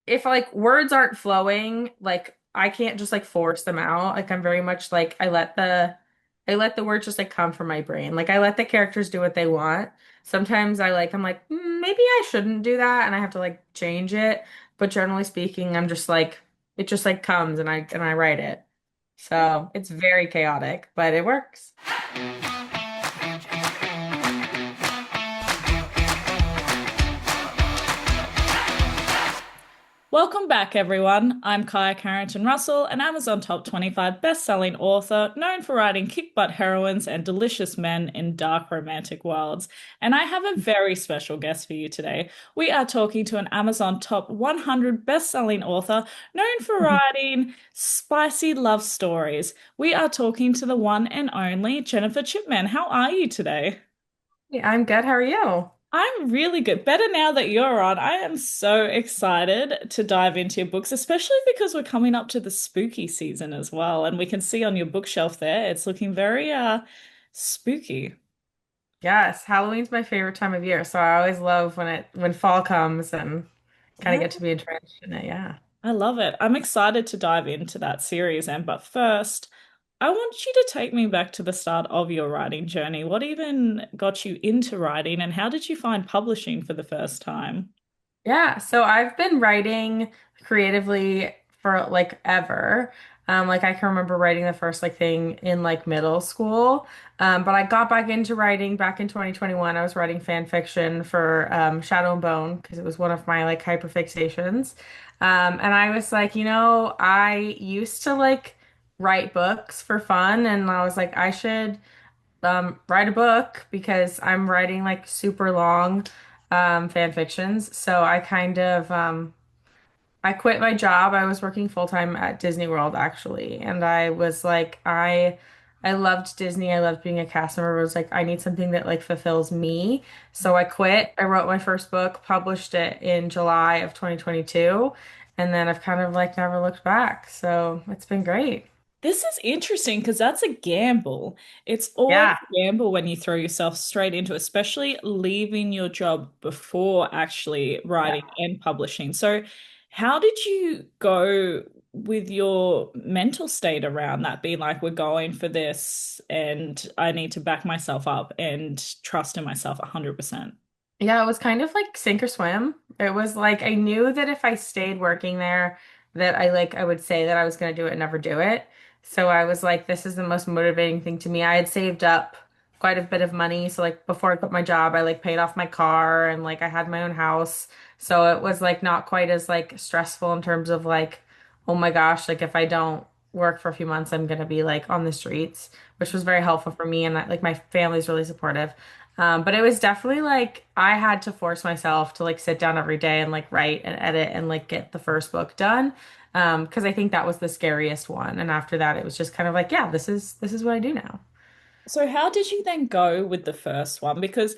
if like words aren't flowing, like I can't just like force them out. Like I'm very much like I let the words just like come from my brain. Like I let the characters do what they want. Sometimes I'm like, maybe I shouldn't do that and I have to like change it. But generally speaking, I'm just like it just like comes and I write it. So it's very chaotic, but it works. Welcome back, everyone. I'm Kaya Carrington-Russell, an Amazon Top 25 best-selling author known for writing kick-butt heroines and delicious men in dark romantic worlds. And I have a very special guest for you today. We are talking to an Amazon Top 100 best-selling author known for writing spicy love stories. We are talking to the one and only Jennifer Chipman. How are you today? Hey, I'm good. How are you? I'm really good. Better now that you're on. I am so excited to dive into your books, especially because we're coming up to the spooky season as well. And we can see on your bookshelf there, it's looking very spooky. Yes, Halloween's my favorite time of year, so I always love when fall comes and kind of Yeah, get to be entrenched in it. Yeah. I love it. I'm excited to dive into that series. And but first, I want you to take me back to the start of your writing journey. What even got you into writing, and how did you find publishing for the first time? Yeah, so I've been writing creatively for like ever. Like I can remember writing the first like thing in like middle school. But I got back into writing back in 2021. I was writing fan fiction for Shadow and Bone because it was one of my like hyperfixations. And I was like, I used to like write books for fun, and I was like, I should write a book because I'm writing like super long fan fictions. So I quit my job. I was working full time at Disney World actually, and I was like I loved Disney. I loved being a cast member. I was like I need something that like fulfills me. So I quit. I wrote my first book, published it in July of 2022, and then I've kind of like never looked back. So it's been great. This is interesting because that's a gamble. It's always Yeah. a gamble when you throw yourself straight into, especially leaving your job before actually Yeah. writing and publishing. So, how did you go with your mental state around that? Being like, we're going for this, and I need to back myself up and trust in myself 100%. Yeah, it was kind of like sink or swim. It was like I knew that if I stayed working there, that I would say that I was going to do it and never do it. So I was like, this is the most motivating thing to me. I had saved up quite a bit of money. So like before I quit my job, I like paid off my car and like I had my own house. So it was like not quite as like stressful in terms of like, oh my gosh, like if I don't work for a few months, I'm gonna be like on the streets, which was very helpful for me and like my family's really supportive. But it was definitely like I had to force myself to like sit down every day and like write and edit and like get the first book done. Because I think that was the scariest one. And after that, it was just kind of like, yeah, this is what I do now. So, how did you then go with the first one? Because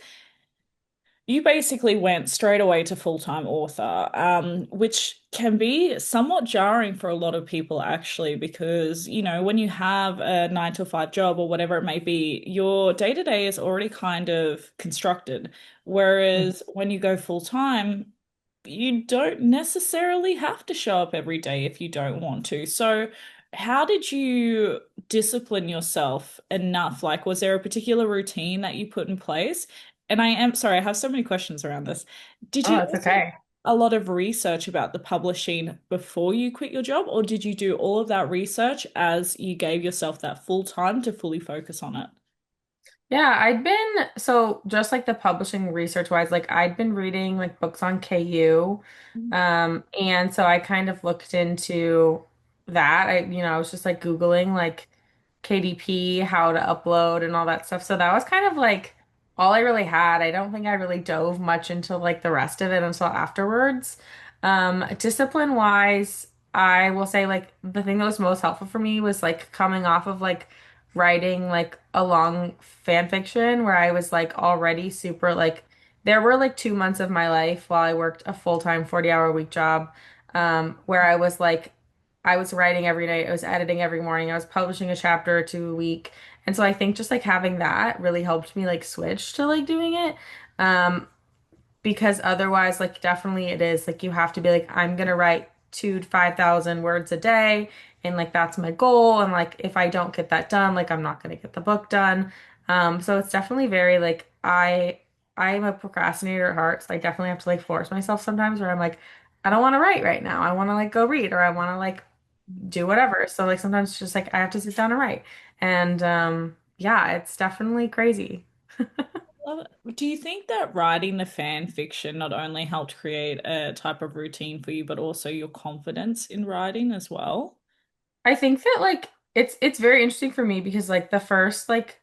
you basically went straight away to full-time author, which can be somewhat jarring for a lot of people, actually, because, when you have a 9 to 5 job or whatever it may be, your day-to-day is already kind of constructed. Whereas when you go full-time, you don't necessarily have to show up every day if you don't want to. So, how did you discipline yourself enough? Like, was there a particular routine that you put in place? And I am sorry, I have so many questions around this. Did Oh, you it's also do okay. a lot of research about the publishing before you quit your job, or did you do all of that research as you gave yourself that full time to fully focus on it? Yeah, I'd been so just like the publishing research wise, like I'd been reading like books on KU. And so I kind of looked into that. I was just like Googling like KDP, how to upload and all that stuff. So that was kind of like all I really had. I don't think I really dove much into like the rest of it until afterwards. Discipline wise, I will say like the thing that was most helpful for me was like coming off of like writing like a long fan fiction where I was like already super like there were like 2 months of my life while I worked a full-time 40-hour a week job where I was like I was writing every night, I was editing every morning, I was publishing a chapter or two a week. And so I think just like having that really helped me like switch to like doing it. Um because otherwise, like, definitely it is like you have to be like, I'm gonna write 2 to 5,000 words a day, and like that's my goal. And like, if I don't get that done, like, I'm not gonna get the book done. So it's definitely very like I'm a procrastinator at heart, so I definitely have to like force myself sometimes where I'm like, I don't want to write right now. I want to like go read or I want to like do whatever. So like sometimes it's just like I have to sit down and write. And yeah, it's definitely crazy. Love it. Do you think that writing the fan fiction not only helped create a type of routine for you, but also your confidence in writing as well? I think that like it's very interesting for me because like the first like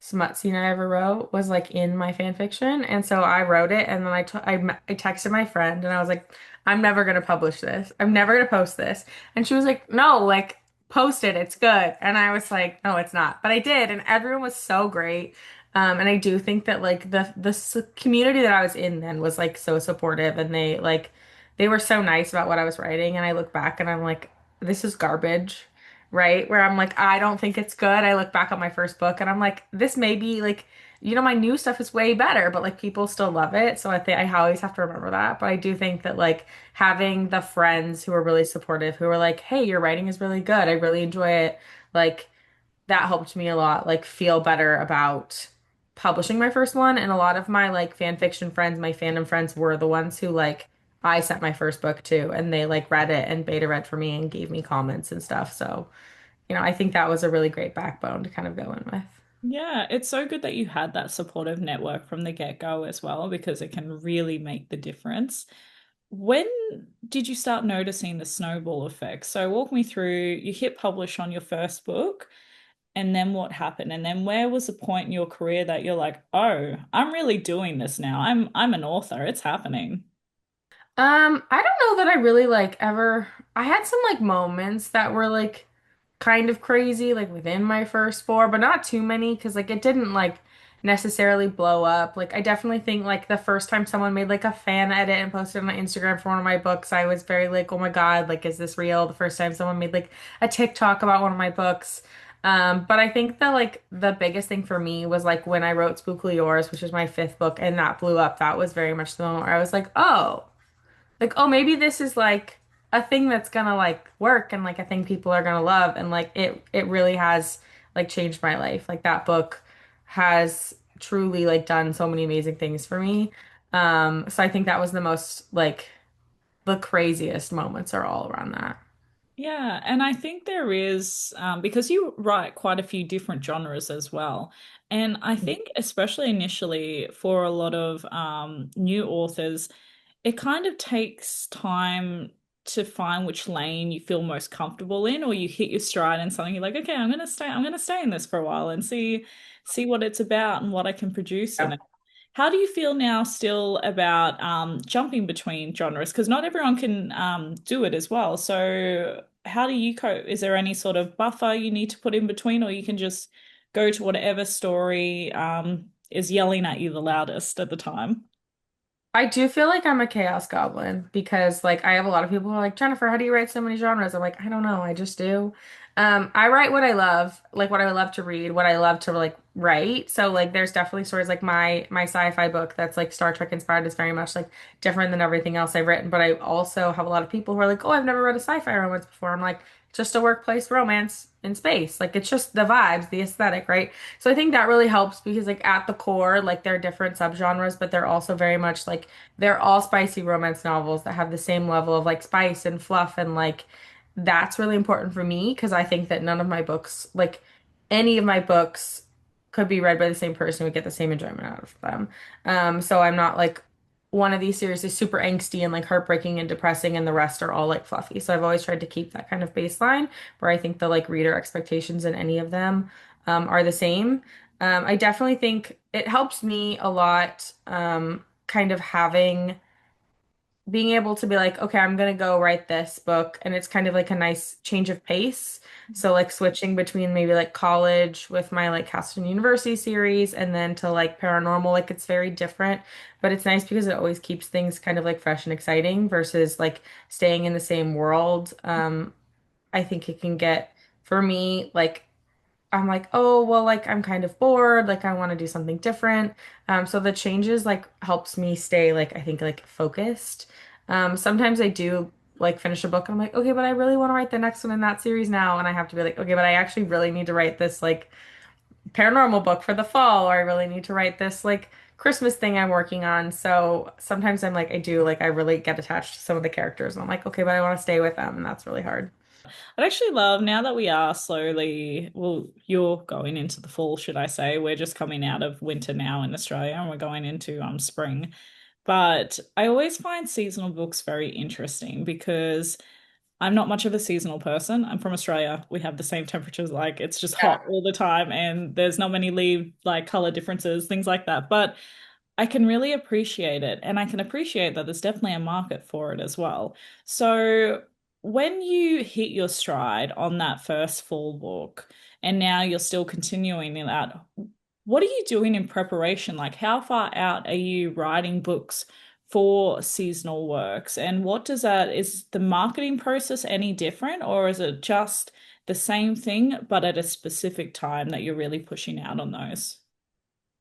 smut scene I ever wrote was like in my fan fiction, and so I wrote it and then I texted my friend and I was like, I'm never gonna publish this. I'm never gonna post this. And she was like, no, like post it. It's good. And I was like, no, it's not. But I did, and everyone was so great. And I do think that like the community that I was in then was like so supportive, and they were so nice about what I was writing. And I look back and I'm like, this is garbage, right? Where I'm like, I don't think it's good. I look back on my first book and I'm like, this may be like, my new stuff is way better, but like people still love it. So I think I always have to remember that. But I do think that like having the friends who are really supportive, who are like, hey, your writing is really good. I really enjoy it. Like that helped me a lot, like feel better about publishing my first one. And a lot of my like fan fiction friends, my fandom friends were the ones who like I sent my first book to, and they like read it and beta read for me and gave me comments and stuff. So, I think that was a really great backbone to kind of go in with. Yeah, it's so good that you had that supportive network from the get-go as well, because it can really make the difference. When did you start noticing the snowball effect? So walk me through, you hit publish on your first book, and then what happened? And then where was the point in your career that you're like, oh, I'm really doing this now. I'm an author. It's happening. I don't know that I really like ever. I had some like moments that were like kind of crazy, like within my first four, but not too many because like it didn't like necessarily blow up. Like I definitely think like the first time someone made like a fan edit and posted on my Instagram for one of my books, I was very like, oh my God, like is this real? The first time someone made like a TikTok about one of my books. But I think that like the biggest thing for me was like when I wrote Spookily Yours, which is my fifth book, and that blew up. That was very much the moment where I was like, oh, maybe this is like a thing that's gonna like work and like a thing people are gonna love, and like it really has like changed my life. Like that book has truly like done so many amazing things for me. So I think that was the most like the craziest moments are all around that. Yeah, and I think there is, because you write quite a few different genres as well. And I think, especially initially, for a lot of new authors, it kind of takes time to find which lane you feel most comfortable in, or you hit your stride in something, you're like, okay, I'm gonna stay in this for a while and see what it's about and what I can produce in Yeah. it. How do you feel now still about jumping between genres? Because not everyone can do it as well. So how do you cope? Is there any sort of buffer you need to put in between, or you can just go to whatever story is yelling at you the loudest at the time? I do feel like I'm a chaos goblin because like I have a lot of people who are like, Jennifer, how do you write so many genres? I'm like, I don't know, I just do. I write what I love, like what I love to read, what I love to like write. So like there's definitely stories like my sci-fi book that's like Star Trek inspired is very much like different than everything else I've written. But I also have a lot of people who are like, oh, I've never read a sci-fi romance before. I'm like, just a workplace romance in space. Like it's just the vibes, the aesthetic, right? So I think that really helps because like at the core, like they're different subgenres, but they're also very much like they're all spicy romance novels that have the same level of like spice and fluff, and like that's really important for me because I think that none of my books, like any of my books could be read by the same person who would get the same enjoyment out of them. So I'm not like one of these series is super angsty and like heartbreaking and depressing and the rest are all like fluffy. So I've always tried to keep that kind of baseline where I think the like reader expectations in any of them are the same. I definitely think it helps me a lot, kind of having being able to be like, okay, I'm gonna go write this book, and it's kind of like a nice change of pace. So like switching between maybe like college with my like Castleton University series and then to like paranormal, like it's very different, but it's nice because it always keeps things kind of like fresh and exciting versus like staying in the same world. I think it can get for me like I'm like, oh, well, like I'm kind of bored, like I want to do something different. So the changes like helps me stay like I think like focused. Sometimes I do like finish a book and I'm like, okay, but I really want to write the next one in that series now, and I have to be like, okay, but I actually really need to write this like paranormal book for the fall, or I really need to write this like Christmas thing I'm working on. So sometimes I'm like, I do like I really get attached to some of the characters, and I'm like, okay, but I want to stay with them, and that's really hard. I'd actually love now that we are slowly, well, you're going into the fall, should I say? We're just coming out of winter now in Australia and we're going into spring. But I always find seasonal books very interesting because I'm not much of a seasonal person. I'm from Australia. We have the same temperatures, like it's just hot Yeah. all the time and there's not many leaf like color differences, things like that. But I can really appreciate it, and I can appreciate that there's definitely a market for it as well. So, when you hit your stride on that first full book, and now you're still continuing in that, what are you doing in preparation? Like, how far out are you writing books for seasonal works? And what does that, is the marketing process any different, or is it just the same thing, but at a specific time that you're really pushing out on those?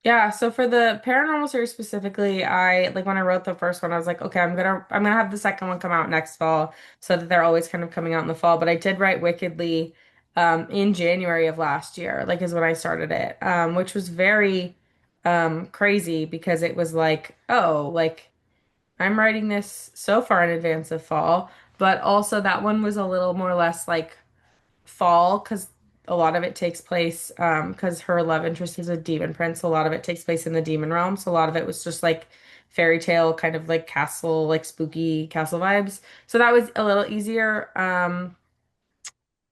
Yeah, so for the paranormal series specifically, I like when I wrote the first one, I was like, okay, I'm gonna have the second one come out next fall so that they're always kind of coming out in the fall. But I did write Wickedly in January of last year, like is when I started it. Which was very crazy because it was like, oh, like I'm writing this so far in advance of fall, but also that one was a little more or less like fall because a lot of it takes place because her love interest is a demon prince. A lot of it takes place in the demon realm. So a lot of it was just like fairy tale kind of like castle, like spooky castle vibes. So that was a little easier.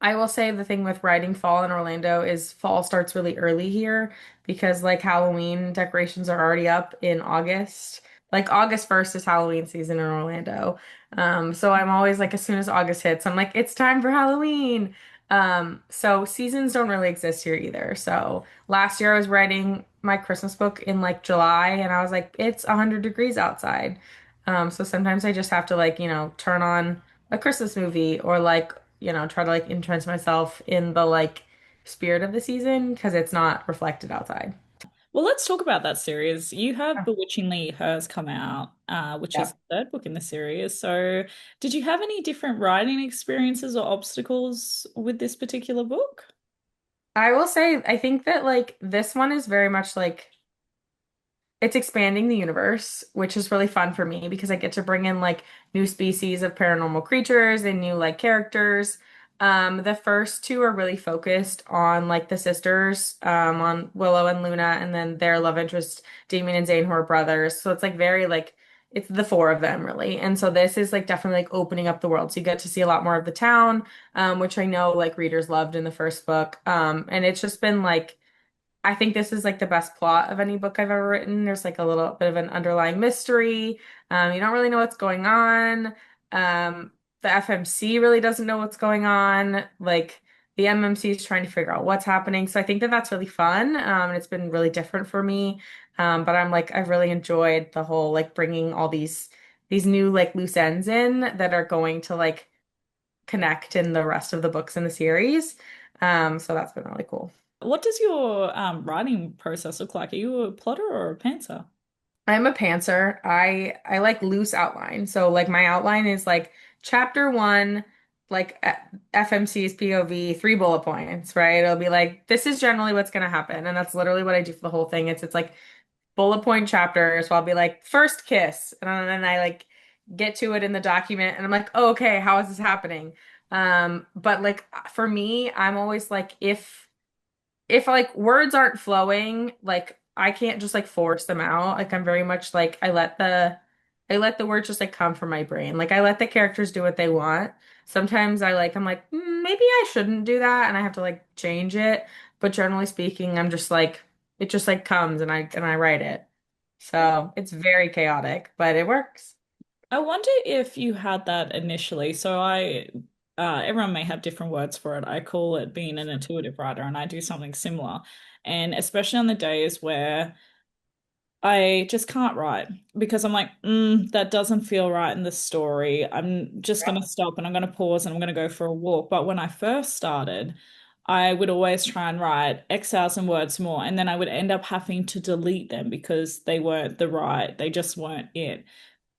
I will say the thing with riding fall in Orlando is fall starts really early here because like Halloween decorations are already up in August. Like August 1st is Halloween season in Orlando. So I'm always like as soon as August hits, I'm like, it's time for Halloween. So seasons don't really exist here either. So last year I was writing my Christmas book in like July and I was like, it's 100 degrees outside. So sometimes I just have to like, turn on a Christmas movie or like try to like entrench myself in the like spirit of the season because it's not reflected outside. Well, let's talk about that series. You have Bewitchingly Hers come out, which is Yeah. the third book in the series. So, did you have any different writing experiences or obstacles with this particular book? I will say, I think that like this one is very much like it's expanding the universe, which is really fun for me because I get to bring in like new species of paranormal creatures and new like characters. The first two are really focused on like the sisters, on Willow and Luna, and then their love interest, Damien and Zane, who are brothers. So it's like very like it's the four of them really. And so this is like definitely like opening up the world. So you get to see a lot more of the town, which I know like readers loved in the first book. And it's just been like I think this is like the best plot of any book I've ever written. There's like a little bit of an underlying mystery. You don't really know what's going on. The FMC really doesn't know what's going on. Like the MMC is trying to figure out what's happening. So I think that that's really fun. And it's been really different for me. But I'm like I've really enjoyed the whole like bringing all these new like loose ends in that are going to like connect in the rest of the books in the series. So that's been really cool. What does your writing process look like? Are you a plotter or a pantser? I'm a pantser. I like loose outline. So like my outline is like chapter one, like FMC's POV, three bullet points, right? It'll be like this is generally what's gonna happen, and that's literally what I do for the whole thing. It's like bullet point chapters. So I'll be like first kiss, and then I like get to it in the document, and I'm like, oh, okay, how is this happening? But like for me, I'm always like if like words aren't flowing, like I can't just like force them out. Like I'm very much like I let the words just like come from my brain. Like I let the characters do what they want. Sometimes I'm like maybe I shouldn't do that and I have to like change it. But generally speaking, I'm just like it just like comes and I write it. So it's very chaotic, but it works. I wonder if you had that initially. Everyone may have different words for it. I call it being an intuitive writer, and I do something similar. And especially on the days where I just can't write because I'm like, that doesn't feel right in the story. I'm just going to stop and I'm going to pause and I'm going to go for a walk. But when I first started, I would always try and write X thousand words more, and then I would end up having to delete them because they weren't they just weren't it.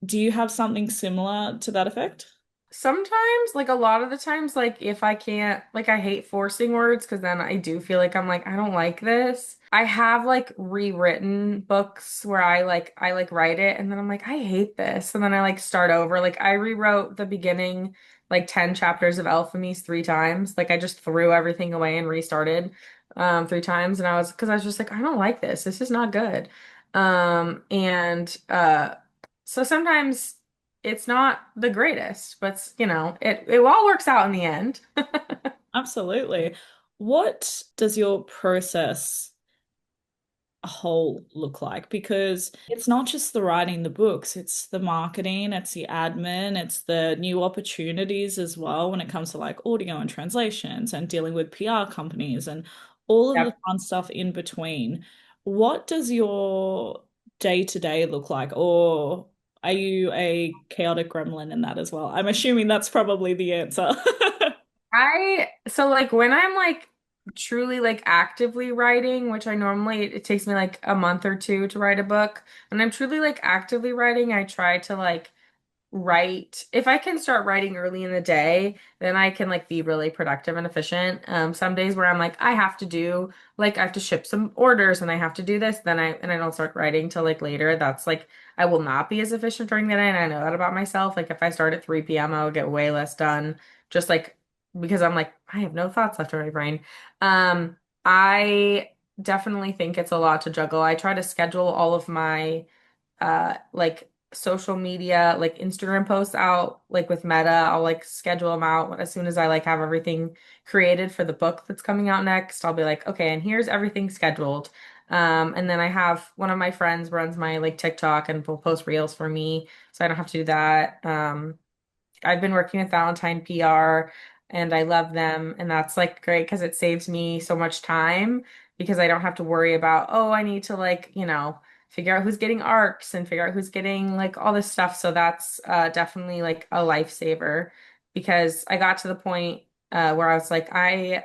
Do you have something similar to that effect? Sometimes, like a lot of the times, like if I can't, like I hate forcing words because then I do feel like I'm like, I don't like this. I have like rewritten books where I like write it and then I'm like, I hate this. And then I like start over. Like I rewrote the beginning, like 10 chapters of Alchemies 3 times. Like I just threw everything away and restarted 3 times. And because I was just like, I don't like this. This is not good. And so sometimes it's not the greatest, but it all works out in the end. Absolutely. What does your process a whole look like? Because it's not just the writing the books, it's the marketing, it's the admin, it's the new opportunities as well when it comes to like audio and translations and dealing with PR companies and all of the Yep. fun stuff in between. What does your day to day look like? Or are you a chaotic gremlin in that as well? I'm assuming that's probably the answer. So like when I'm like truly like actively writing, which I normally it takes me like a month or two to write a book. When I'm truly like actively writing, I try to like write. If I can start writing early in the day, then I can like be really productive and efficient. Some days where I'm like, I have to ship some orders and I have to do this, then I don't start writing till like later. That's like I will not be as efficient during the day, and I know that about myself. Like if I start at 3 p.m., I will get way less done just like because I'm like, I have no thoughts left in my brain. I definitely think it's a lot to juggle. I try to schedule all of my like social media, like Instagram posts out, like with Meta. I'll like schedule them out as soon as I like have everything created for the book that's coming out next. I'll be like, okay, and here's everything scheduled. And then I have one of my friends runs my like TikTok and will post reels for me, so I don't have to do that. I've been working with Valentine PR and I love them. And that's like great because it saves me so much time because I don't have to worry about, oh, I need to like, figure out who's getting arcs and figure out who's getting like all this stuff. So that's definitely like a lifesaver because I got to the point where I was like, I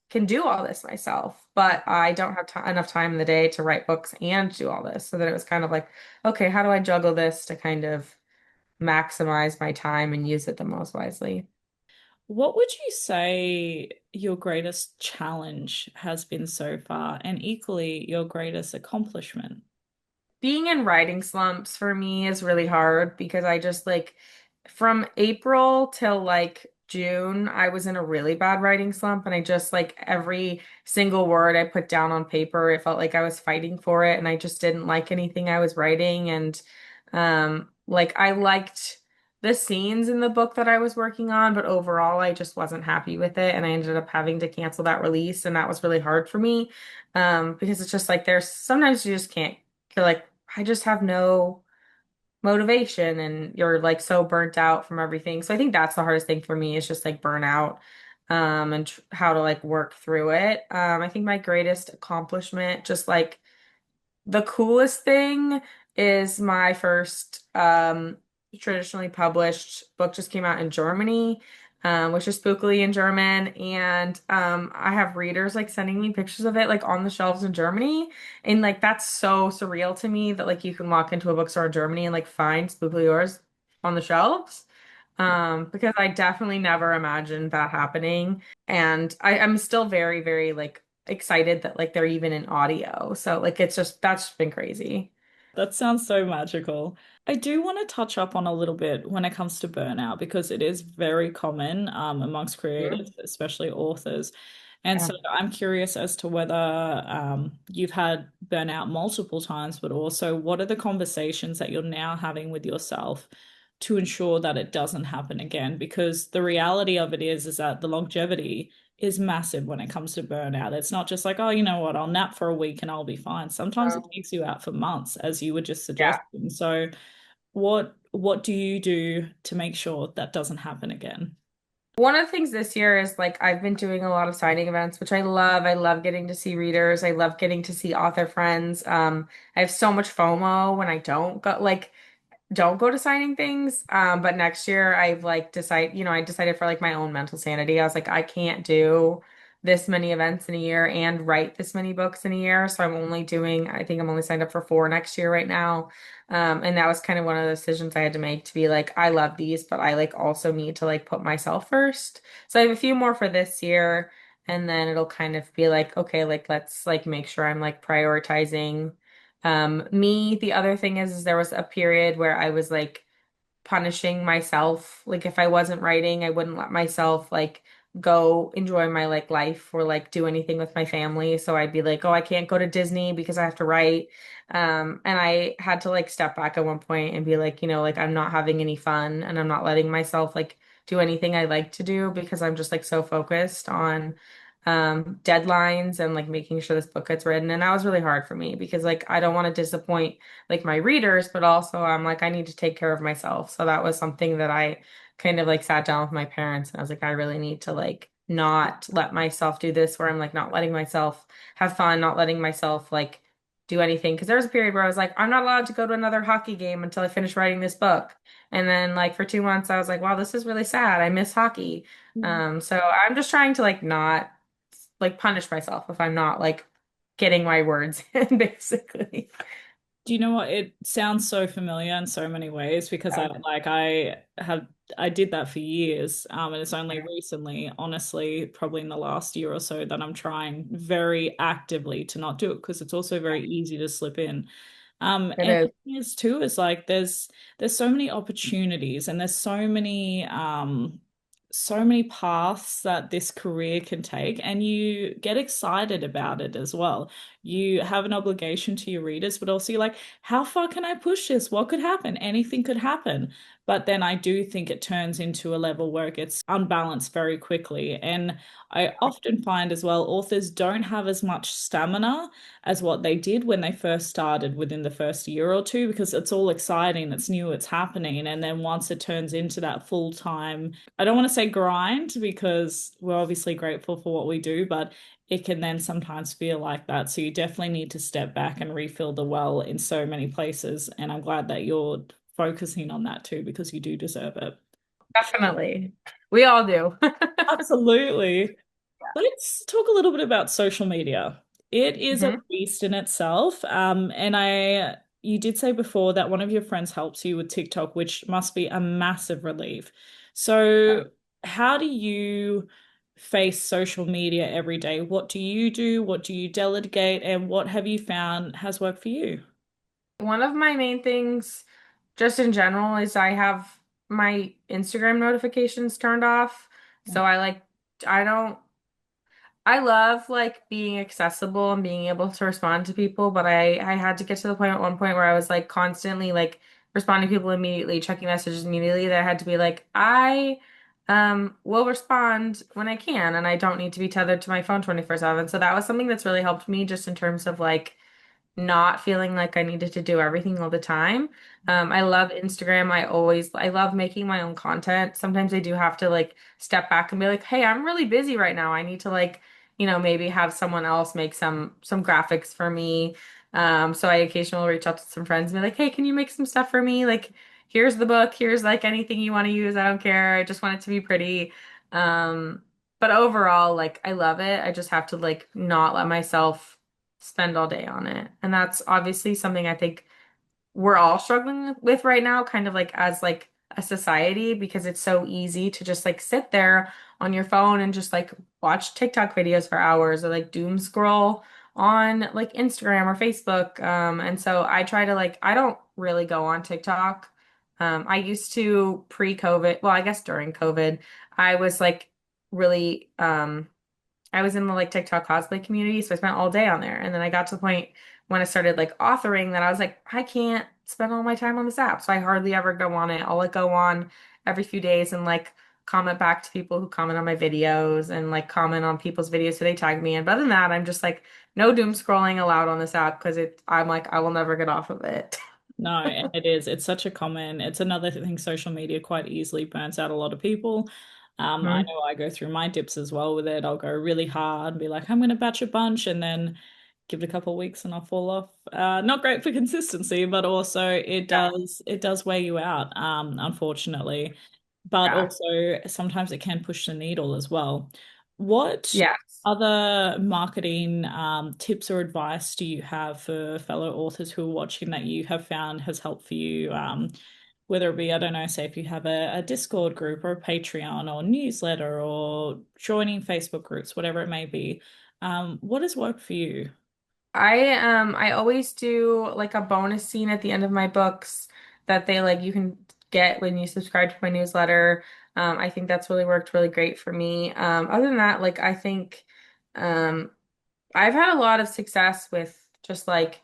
can do all this myself, but I don't have enough time in the day to write books and do all this. So then it was kind of like, okay, how do I juggle this to kind of maximize my time and use it the most wisely? What would you say your greatest challenge has been so far, and equally your greatest accomplishment? Being in writing slumps for me is really hard because I just like from April till like June, I was in a really bad writing slump and I just like every single word I put down on paper, it felt like I was fighting for it and I just didn't like anything I was writing and like I liked the scenes in the book that I was working on, but overall I just wasn't happy with it and I ended up having to cancel that release and that was really hard for me. Because it's just like there's sometimes you just can't you're like I just have no motivation and you're like so burnt out from everything. So I think that's the hardest thing for me is just like burnout and tr how to like work through it. I think my greatest accomplishment just like the coolest thing is my first traditionally published book just came out in Germany, which is spookily in German. And I have readers like sending me pictures of it like on the shelves in Germany. And like that's so surreal to me that like you can walk into a bookstore in Germany and like find spookily yours on the shelves. Because I definitely never imagined that happening. And I'm still very, very like excited that like they're even in audio. So like it's just that's been crazy. That sounds so magical. I do want to touch up on a little bit when it comes to burnout because it is very common amongst Mhm. creatives, especially authors. And Yeah. so I'm curious as to whether you've had burnout multiple times, but also what are the conversations that you're now having with yourself to ensure that it doesn't happen again? Because the reality of it is that the longevity is massive when it comes to burnout. It's not just like, oh, you know what, I'll nap for a week and I'll be fine. Sometimes it takes you out for months, as you were just Yeah. suggesting. So what do you do to make sure that doesn't happen again? One of the things this year is like I've been doing a lot of signing events, which I love. I love getting to see readers. I love getting to see author friends. I have so much FOMO when I don't go to signing things. But next year I've like I decided for like my own mental sanity. I was like, I can't do this many events in a year and write this many books in a year. So I'm only doing, I think I'm only signed up for four next year right now. And that was kind of one of the decisions I had to make to be like, I love these, but I like also need to like put myself first. So I have a few more for this year, and then it'll kind of be like, okay, like let's like make sure I'm like prioritizing me. The other thing is there was a period where I was like punishing myself. Like if I wasn't writing, I wouldn't let myself like go enjoy my like life or like do anything with my family. So I'd be like, oh, I can't go to Disney because I have to write. And I had to like step back at one point and be like, like I'm not having any fun and I'm not letting myself like do anything I like to do because I'm just like so focused on deadlines and like making sure this book gets written. And that was really hard for me because like I don't want to disappoint like my readers, but also I'm like, I need to take care of myself. So that was something that I kind of like sat down with my parents and I was like, I really need to like not let myself do this where I'm like not letting myself have fun, not letting myself like do anything. Because there was a period where I was like, I'm not allowed to go to another hockey game until I finish writing this book. And then like for 2 months, I was like, wow, this is really sad. I miss hockey. So I'm just trying to like not like punish myself if I'm not like getting my words in, basically. Do you know what? It sounds so familiar in so many ways because Yeah. I did that for years. And it's only recently, honestly, probably in the last year or so that I'm trying very actively to not do it because it's also very easy to slip in. It And the is. thing is too is like there's so many opportunities and there's so many paths that this career can take, and you get excited about it as well. You have an obligation to your readers, but also you're like, how far can I push this? What could happen? Anything could happen. But then I do think it turns into a level where it gets unbalanced very quickly. And I often find as well, authors don't have as much stamina as what they did when they first started within the first year or two, because it's all exciting, it's new, it's happening. And then once it turns into that full time, I don't want to say grind because we're obviously grateful for what we do, but it can then sometimes feel like that. So you definitely need to step back and refill the well in so many places. And I'm glad that you're focusing on that too, because you do deserve it. Definitely. We all do. Absolutely. Let's talk a little bit about social media. It is a hmm beast in itself. You did say before that one of your friends helps you with TikTok, which must be a massive relief. So, how do you face social media every day? What do you do? What do you delegate? And what have you found has worked for you? One of my main things, just in general, is I have my Instagram notifications turned off. So I don't, I love like being accessible and being able to respond to people, but I had to get to the point at one point where I was like constantly like responding to people immediately, checking messages immediately, that I had to be like, I will respond when I can and I don't need to be tethered to my phone 24/7. So that was something that's really helped me just in terms of like not feeling like I needed to do everything all the time. I love Instagram. I love making my own content. Sometimes I do have to like step back and be like, hey, I'm really busy right now. I need to like, maybe have someone else make some graphics for me. So I occasionally reach out to some friends and be like, hey, can you make some stuff for me? Like, here's the book. Here's like anything you want to use. I don't care. I just want it to be pretty. Um, but overall, like I love it. I just have to like not let myself spend all day on it. And that's obviously something I think we're all struggling with right now, kind of like as like a society, because it's so easy to just like sit there on your phone and just like watch TikTok videos for hours or like doom scroll on like Instagram or Facebook. And so I try to like I don't really go on TikTok. I used to pre-COVID, well, I guess during COVID, I was like really I was in the like TikTok cosplay community, so I spent all day on there. And then I got to the point when I started like authoring that I was like, I can't spend all my time on this app. So I hardly ever go on it. I'll like go on every few days and like comment back to people who comment on my videos and like comment on people's videos who they tag me in. But other than that, I'm just like no doom scrolling allowed on this app because I'm like I will never get off of it. No, and it is. It's such a common, it's another thing social media quite easily burns out a lot of people. I Mhm. know I go through my dips as well with it. I'll go really hard, be like, I'm going to batch a bunch, and then give it a couple of weeks and I'll fall off. Not great for consistency, but also Yeah. it does wear you out, unfortunately. But Yeah. also sometimes it can push the needle as well. What Yes. other marketing tips or advice do you have for fellow authors who are watching that you have found has helped for you? Whether it be, I don't know, say if you have a Discord group or a Patreon or newsletter or joining Facebook groups, whatever it may be. What has worked for you? I always do like a bonus scene at the end of my books that they like you can get when you subscribe to my newsletter. I think that's really worked really great for me. Other than that, like I think um I've had a lot of success with just like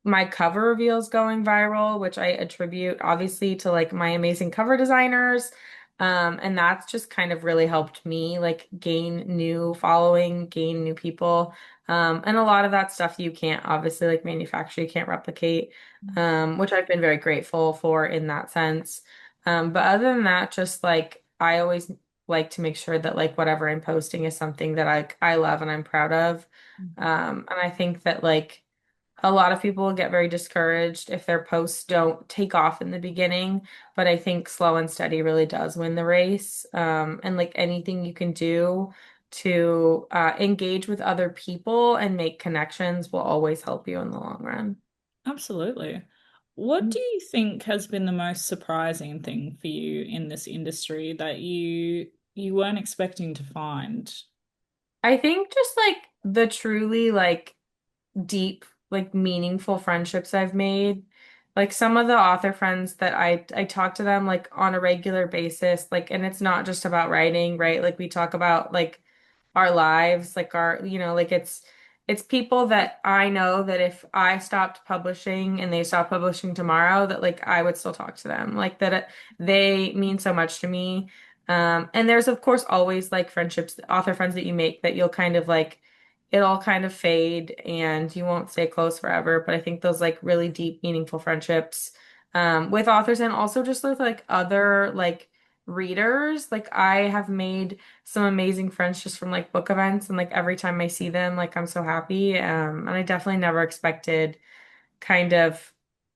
my cover reveals going viral, which I attribute obviously to like my amazing cover designers. And that's just kind of really helped me like gain new following, gain new people. And a lot of that stuff you can't obviously like manufacture, you can't replicate, which I've been very grateful for in that sense. But other than that, just like I always like to make sure that like whatever I'm posting is something that I love and I'm proud of. And I think that like a lot of people get very discouraged if their posts don't take off in the beginning, but I think slow and steady really does win the race. And like anything you can do to engage with other people and make connections will always help you in the long run. Absolutely. What do you think has been the most surprising thing for you in this industry that you weren't expecting to find? I think just like the truly like deep, like meaningful friendships I've made. Like some of the author friends that I talk to them like on a regular basis, like and it's not just about writing, right? Like we talk about like our lives, like our, like it's people that I know that if I stopped publishing and they stopped publishing tomorrow, that like I would still talk to them. Like that they mean so much to me. And there's of course always like friendships, author friends that you make that you'll kind of like it'll kind of fade and you won't stay close forever. But I think those like really deep, meaningful friendships with authors and also just with like other like readers. Like I have made some amazing friends just from like book events and like every time I see them, like I'm so happy. And I definitely never expected kind of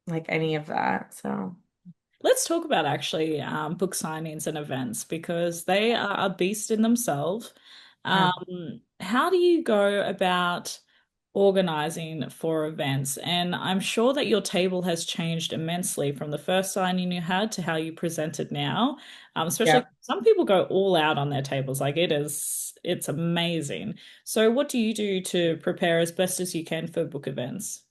like any of that. So Let's talk about actually book signings and events because they are a beast in themselves. yeah. How do you go about organizing for events? And I'm sure that your table has changed immensely from the first signing you had to how you present it now. Especially Yeah. some people go all out on their tables, like it's amazing. So, what do you do to prepare as best as you can for book events?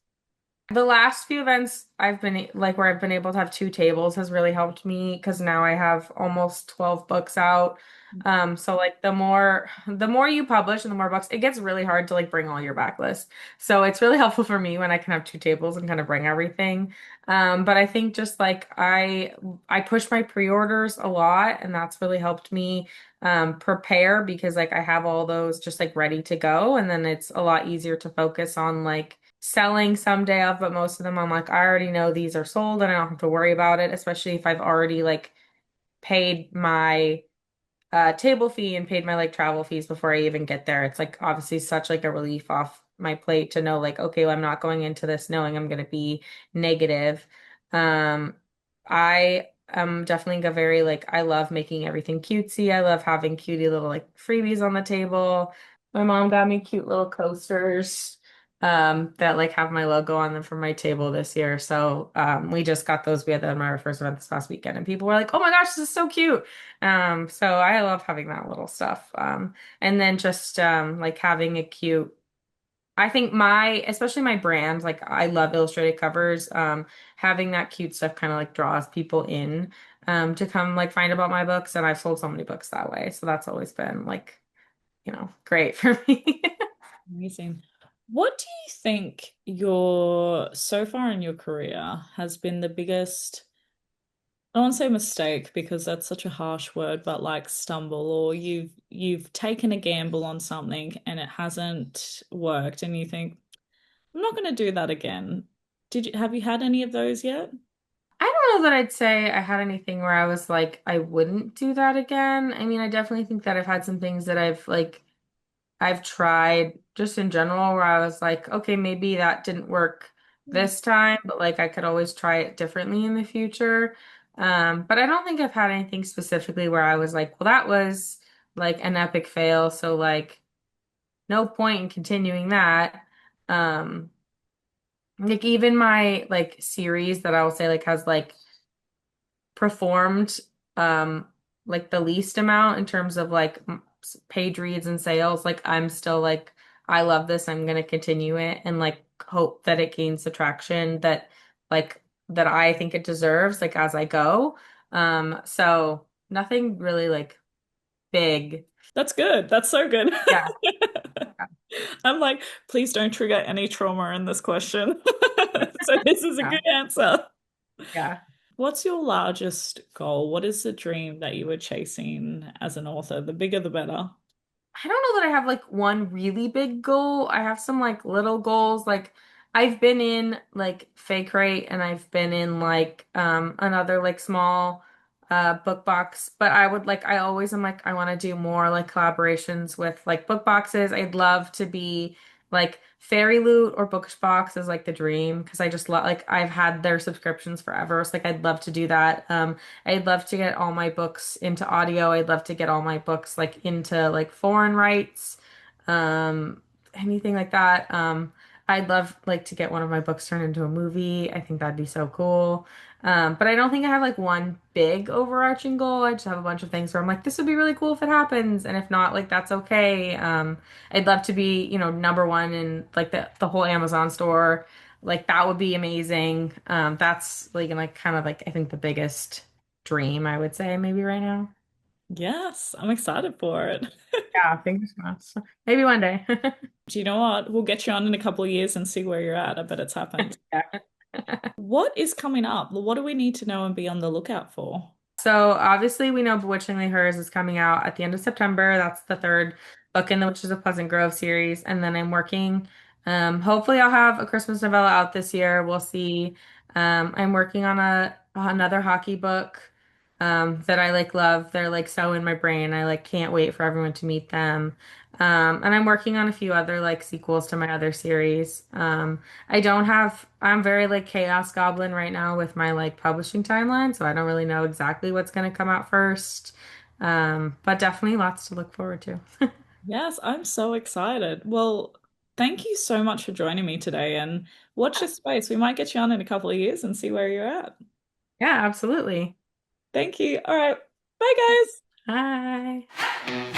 The last few events I've been like where I've been able to have two tables has really helped me because now I have almost 12 books out. So like the more you publish and the more books, it gets really hard to like bring all your backlist. So it's really helpful for me when I can have two tables and kind of bring everything. But I think just like I push my pre-orders a lot and that's really helped me prepare because like I have all those just like ready to go and then it's a lot easier to focus on like selling someday of, but most of them I'm like, I already know these are sold and I don't have to worry about it, especially if I've already like paid my table fee and paid my like travel fees before I even get there. It's like obviously such like a relief off my plate to know like, okay, well, I'm not going into this knowing I'm gonna be negative. Um, I am definitely a very like I love making everything cutesy. I love having cutie little like freebies on the table. My mom got me cute little coasters that like have my logo on them for my table this year. So we just got those. We had them at our first event this past weekend and people were like, "Oh my gosh, this is so cute." So I love having that little stuff. And then just like having a cute I think especially my brand, like I love illustrated covers. Having that cute stuff kind of like draws people in to come like find about my books. And I've sold so many books that way. So that's always been like, great for me. Amazing. What do you think your so far in your career has been the biggest, I don't want to say mistake because that's such a harsh word, but like stumble or you've taken a gamble on something and it hasn't worked and you think, I'm not going to do that again. Have you had any of those yet? I don't know that I'd say I had anything where I was like, I wouldn't do that again. I mean, I definitely think that I've had some things that I've tried just in general where I was like, okay, maybe that didn't work this time, but like I could always try it differently in the future. But I don't think I've had anything specifically where I was like, well, that was like an epic fail, so like no point in continuing that. Um, like even my like series that I will say like has like performed um like the least amount in terms of like page reads and sales, like I'm still like I love this, I'm gonna continue it and like hope that it gains the traction like that I think it deserves like as I go. So nothing really like big. That's good. That's so good. Yeah. I'm like, please don't trigger any trauma in this question. So this is a Yeah. good answer. Yeah. What's your largest goal? What is the dream that you were chasing as an author? The bigger, the better. I don't know that I have like one really big goal. I have some like little goals. Like I've been in like Fake Rate and I've been in like another like small book box, but I would like I always am like I want to do more like collaborations with like book boxes. I'd love to be like Fairy Loot or Bookish Box is like the dream because I just love like I've had their subscriptions forever. So like I'd love to do that. I'd love to get all my books into audio. I'd love to get all my books like into like foreign rights, um, anything like that. I'd love like to get one of my books turned into a movie. I think that'd be so cool. But I don't think I have like one big overarching goal. I just have a bunch of things where I'm like, this would be really cool if it happens, and if not, like that's okay. I'd love to be, number one in like the whole Amazon store. Like that would be amazing. That's like kind of like I think the biggest dream I would say maybe right now. Yes, I'm excited for it. Yeah, fingers crossed. Maybe one day. Do you know what? We'll get you on in a couple of years and see where you're at. I bet it's happened. Yeah. What is coming up? What do we need to know and be on the lookout for? So obviously we know Bewitchingly Hers is coming out at the end of September. That's the third book in the Witches of Pleasant Grove series. And then I'm working, hopefully I'll have a Christmas novella out this year. We'll see. I'm working on another hockey book that I like love. They're like so in my brain. I like can't wait for everyone to meet them. And I'm working on a few other like sequels to my other series. I'm very like Chaos Goblin right now with my like publishing timeline, so I don't really know exactly what's going to come out first. But definitely lots to look forward to. Yes, I'm so excited. Well, thank you so much for joining me today and watch this space. We might get you on in a couple of years and see where you're at. Yeah, absolutely. Thank you. All right. Bye, guys. Bye.